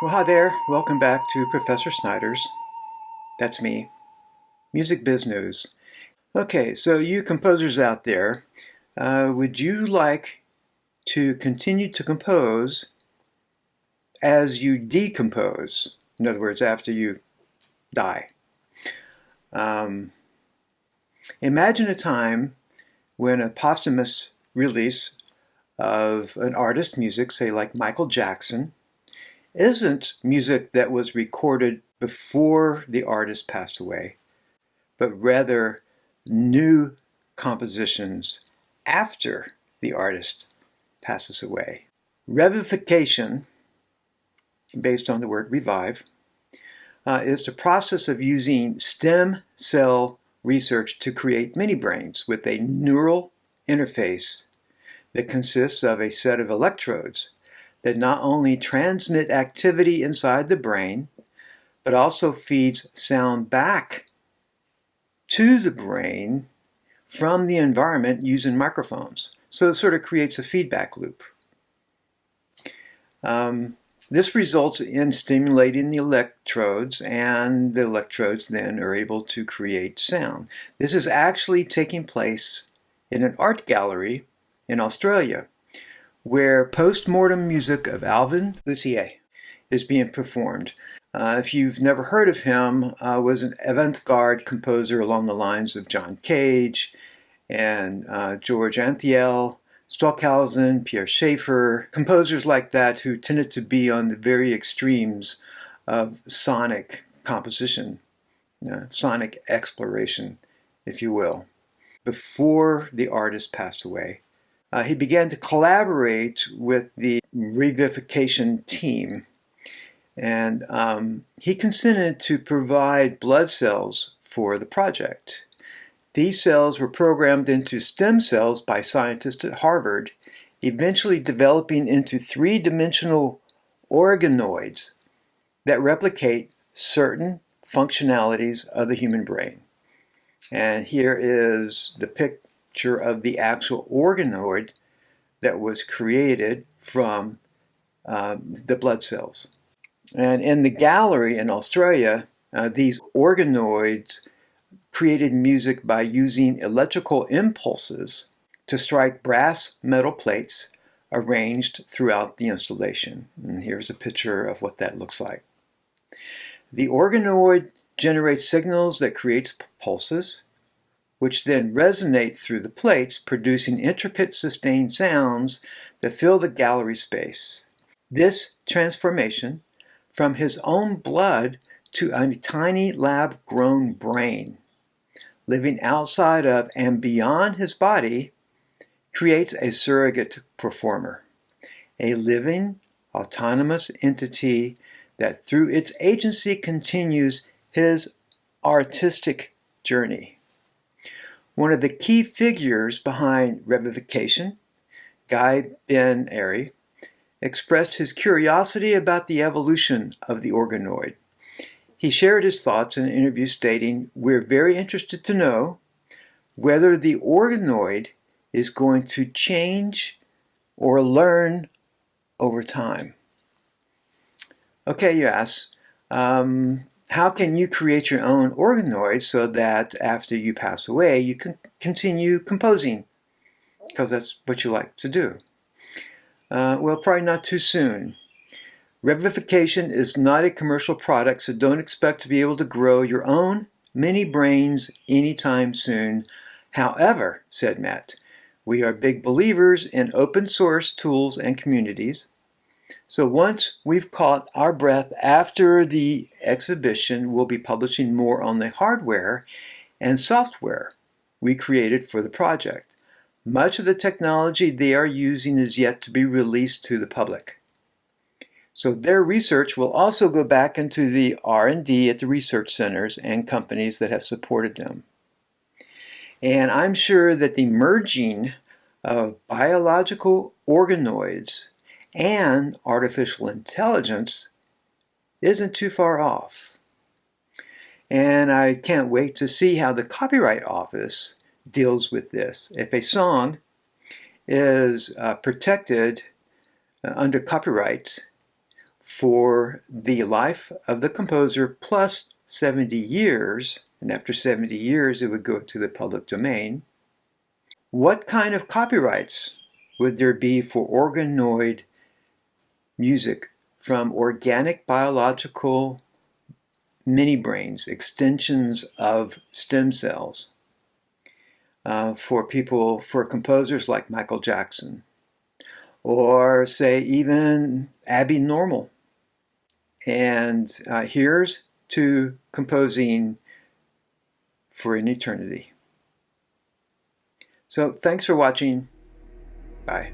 Well, hi there. Welcome back to Professor Snyder's. That's me. Music Biz News. Okay, so you composers out there, would you like to continue to compose as you decompose? In other words, after you die. Imagine a time when a posthumous release of an artist's music, say like Michael Jackson, isn't music that was recorded before the artist passed away, but rather new compositions after the artist passes away. Revivification, based on the word revive, is the process of using stem cell research to create mini brains with a neural interface that consists of a set of electrodes that not only transmit activity inside the brain, but also feeds sound back to the brain from the environment using microphones. So it sort of creates a feedback loop. This results in stimulating the electrodes, and the electrodes then are able to create sound. This is actually taking place in an art gallery in Australia, where post-mortem music of Alvin Lucier is being performed. If you've never heard of him, was an avant-garde composer along the lines of John Cage and George Antheil, Stockhausen, Pierre Schaeffer, composers like that who tended to be on the very extremes of sonic composition, sonic exploration, if you will. Before the artist passed away, he began to collaborate with the revivification team, and he consented to provide blood cells for the project. These cells were programmed into stem cells by scientists at Harvard, eventually developing into three-dimensional organoids that replicate certain functionalities of the human brain. And here is the picture of the actual organoid that was created from the blood cells. And in the gallery in Australia, these organoids created music by using electrical impulses to strike brass metal plates arranged throughout the installation. And here's a picture of what that looks like. The organoid generates signals that creates pulses, which then resonate through the plates, producing intricate sustained sounds that fill the gallery space. This transformation from his own blood to a tiny lab-grown brain, living outside of and beyond his body, creates a surrogate performer, a living, autonomous entity that through its agency continues his artistic journey. One of the key figures behind revivification, Guy Ben Airy, expressed his curiosity about the evolution of the organoid. He shared his thoughts in an interview stating, "We're very interested to know whether the organoid is going to change or learn over time." Okay, you ask, how can you create your own organoid so that after you pass away, you can continue composing? Because that's what you like to do. Well, probably not too soon. Revivification is not a commercial product, so don't expect to be able to grow your own mini brains anytime soon. However, said Matt, we are big believers in open source tools and communities. So once we've caught our breath after the exhibition, we'll be publishing more on the hardware and software we created for the project. Much of the technology they are using is yet to be released to the public. So their research will also go back into the R&D at the research centers and companies that have supported them. And I'm sure that the merging of biological organoids and artificial intelligence isn't too far off. And I can't wait to see how the Copyright Office deals with this. If a song is protected under copyright for the life of the composer plus 70 years, and after 70 years it would go to the public domain, what kind of copyrights would there be for organoid music from organic biological mini brains, extensions of stem cells, for composers like Michael Jackson, or say even Abby Normal? And here's to composing for an eternity. So thanks for watching. Bye.